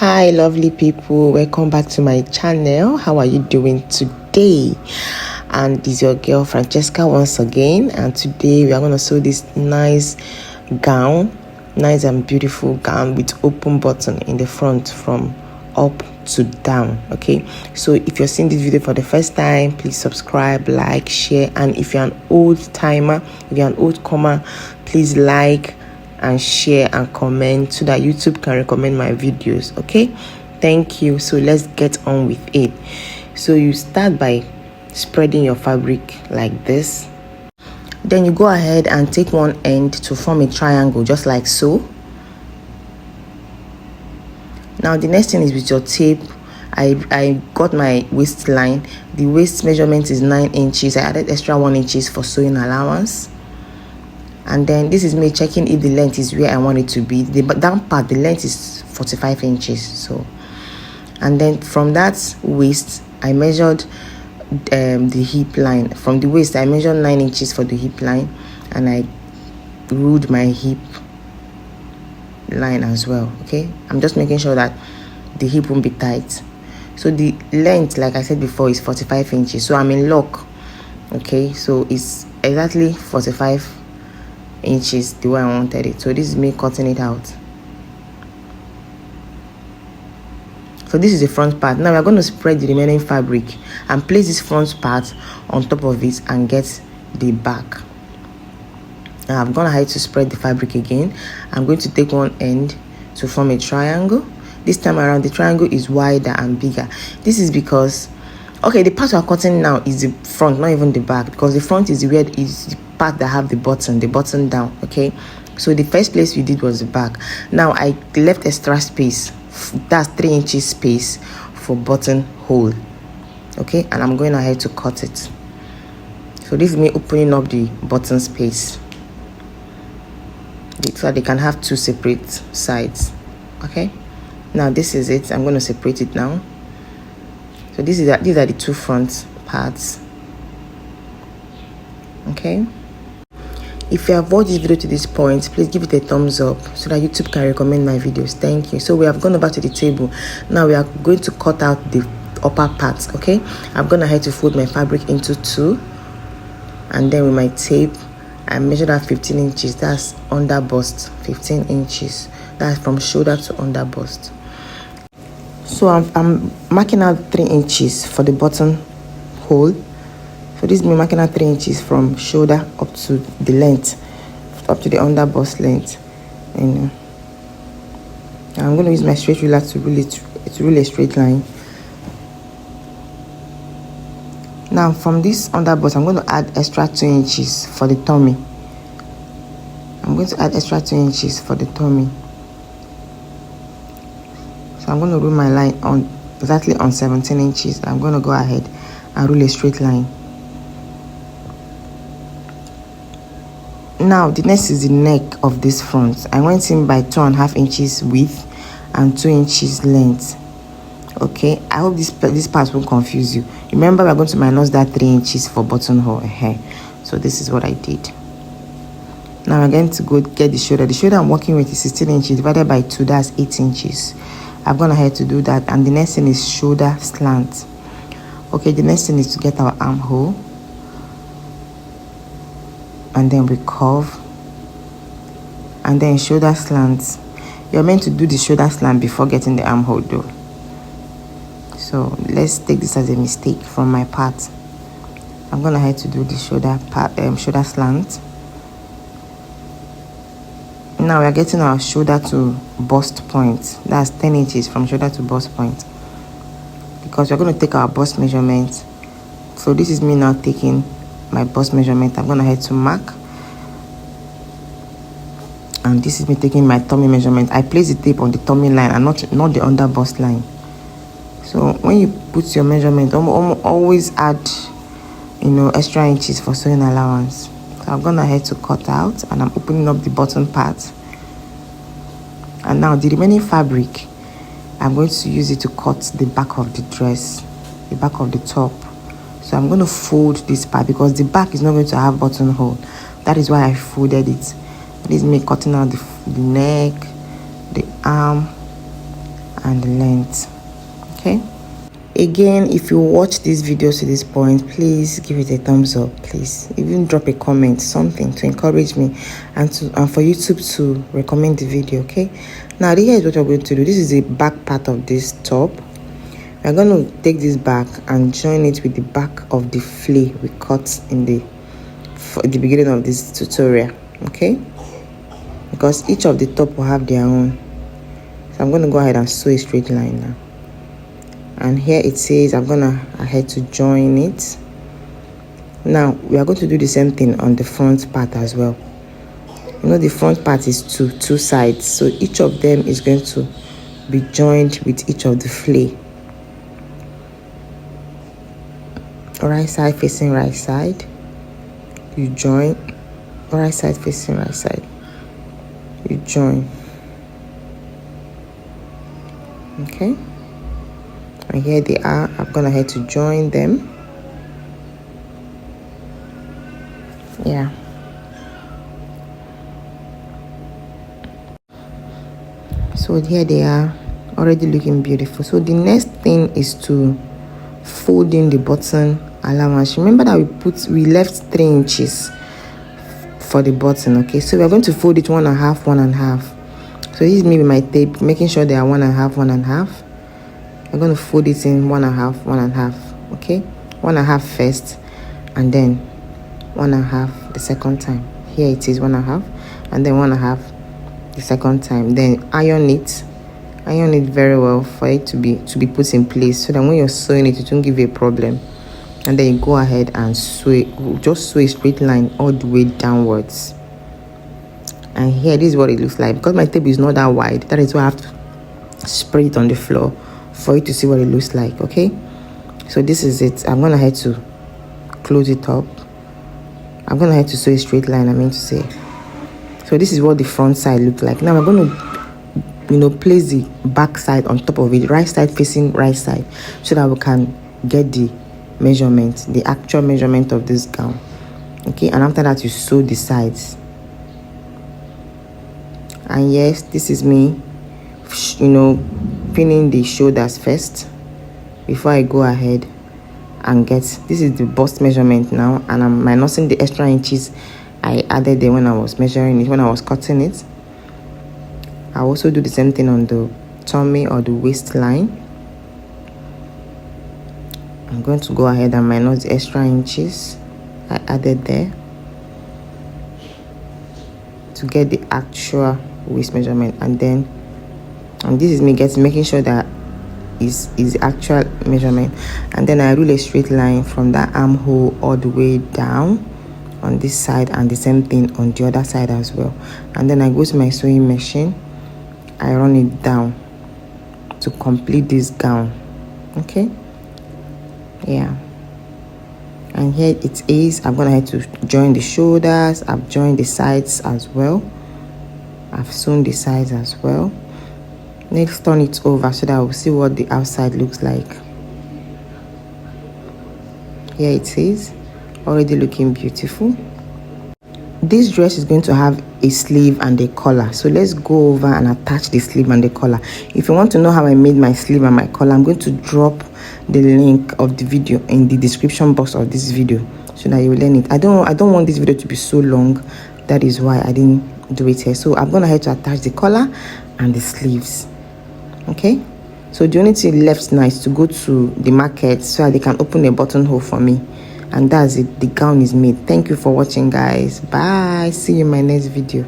Hi lovely people, welcome back to my channel. How are you doing today? And this is your girl Francesca once again, and today we are going to sew this nice and beautiful gown with open button in the front from up to down. Okay, so if you're seeing this video for the first time, please subscribe, like, share, and if you're an old timer, if you're an old comer, please like and share and comment so that YouTube can recommend my videos. Okay, thank you. So let's get on with it. So you start by spreading your fabric like this, then you go ahead and take one end to form a triangle just like so. Now the next thing is with your tape. I got my waistline. The waist measurement is 9 inches. I added extra 1 inch for sewing allowance. And then this is me checking if the length is where I want it to be. The down part, the length is 45 inches. So, and then from that waist, I measured the hip line. From the waist, I measured 9 inches for the hip line, and I ruled my hip line as well. Okay, I'm just making sure that the hip won't be tight. So the length, like I said before, is 45 inches. So I'm in lock. Okay, so it's exactly 45 inches the way I wanted it. So this is me cutting it out. So this is the front part. Now we're going to spread the remaining fabric and place this front part on top of it and get the back. Now I'm going to spread the fabric again. I'm going to take one end to form a triangle. This time around the triangle is wider and bigger. This is because, okay, the part we're cutting now is the front, not even the back, because the front is where is the part that have the button down. Okay, so the first place we did was the back. Now I left extra space, that's 3 inches space for button hole. Okay, and I'm going ahead to cut it. So this is me opening up the button space so they can have two separate sides. Okay, now this is it. I'm going to separate it now. So these are the two front parts. Okay, if you have watched this video to this point, please give it a thumbs up so that YouTube can recommend my videos. Thank you. So we have gone over to the table. Now we are going to cut out the upper parts. Okay, I'm going to fold my fabric into two, and then with my tape I measured out 15 inches. That's under bust. 15 inches, that's from shoulder to under bust. So I'm marking out 3 inches for the button hole. So this is me marking out 3 inches from shoulder up to the length, up to the under bust length. And I'm going to use my straight ruler to rule a straight line. Now from this under bust, I'm going to add extra 2 inches for the tummy. I'm going to add extra 2 inches for the tummy. So I'm going to rule my line on exactly on 17 inches. I'm going to go ahead and rule a straight line. Now the next is the neck of this front. I went in by 2.5 inches width and 2 inches length. Okay, I hope this part won't confuse you. Remember, we're going to minus that 3 inches for buttonhole. So this is what I did. Now I'm going to go get the shoulder. The shoulder I'm working with is 16 inches divided by 2. That's 8 inches. I've gone ahead to do that. And the next thing is shoulder slant. Okay, the next thing is to get our armhole, and then we curve, and then shoulder slants. You're meant to do the shoulder slant before getting the armhole though. So let's take this as a mistake from my part. I'm gonna have to do the shoulder slant. Now we are getting our shoulder to bust point. That's 10 inches from shoulder to bust point, because we're going to take our bust measurement. So this is me now taking my bust measurement. I'm going to head to mark, and this is me taking my tummy measurement. I place the tape on the tummy line and not the under bust line. So when you put your measurement, always add extra inches for sewing allowance. So I'm going to head to cut out, and I'm opening up the bottom part. And now the remaining fabric, I'm going to use it to cut the back of the dress, the back of the top. So I'm going to fold this part because the back is not going to have buttonhole. That is why I folded it. This is me cutting out the neck, the arm, and the length. Okay, again, if you watch these videos to this point, please give it a thumbs up. Please even drop a comment, something to encourage me and for YouTube to recommend the video. Okay, now here is what we're going to do. This is the back part of this top. We're going to take this back and join it with the back of the flay we cut in the beginning of this tutorial. Okay, because each of the top will have their own. So I'm going to go ahead and sew a straight line now. And here it says I'm going to ahead to join it. Now we are going to do the same thing on the front part as well. You know, the front part is two sides, so each of them is going to be joined with each of the flay. Right side facing right side, you join. Right side facing right side, you join. Okay, and here they are. I'm gonna head to join them. Yeah, so here they are, already looking beautiful. So the next thing is to fold in the button allowance. Remember that we left 3 inches for the button. Okay, so we're going to fold it 1.5, 1.5. So this is maybe my tape, making sure they are 1.5, 1.5. I'm going to fold it in 1.5, 1.5. Okay, 1.5 first, and then 1.5 the second time. Here it is 1.5, and then 1.5 the second time. Then iron it very well for it to be put in place, so that when you're sewing it won't give you a problem. And then you go ahead and just sew a straight line all the way downwards. And here, this is what it looks like. Because my tape is not that wide, that is why I have to spread it on the floor for you to see what it looks like. Okay, so this is it. I'm gonna head to close it up. I'm gonna head to sew a straight line, I mean to say. So this is what the front side looks like. Now we're going to place the back side on top of it, right side facing right side, so that we can get the measurement, the actual measurement of this gown. Okay, and after that you sew the sides. And yes, this is me pinning the shoulders first before I go ahead and this is the bust measurement now, and I'm minusing the extra inches I added there when I was measuring it, when I was cutting it. I also do the same thing on the tummy or the waistline. I'm going to go ahead and minus the extra inches I added there to get the actual waist measurement. And this is me making sure that is the actual measurement. And then I rule a straight line from that armhole all the way down on this side, and the same thing on the other side as well. And then I go to my sewing machine, I run it down to complete this gown. Okay, yeah, and here it is. I'm gonna have to join the shoulders. I've joined the sides as well. I've sewn the sides as well. Next, turn it over so that we'll see what the outside looks like. Here it is, already looking beautiful. This dress is going to have a sleeve and a collar, so let's go over and attach the sleeve and the collar. If you want to know how I made my sleeve and my collar, I'm going to drop the link of the video in the description box of this video so that you will learn it. I don't want this video to be so long, that is why I didn't do it here. So I'm gonna have to attach the collar and the sleeves. Okay, so the only thing left now is to go to the market so that they can open a buttonhole for me, and that's it. The gown is made. Thank you for watching, guys. Bye. See you in my next video.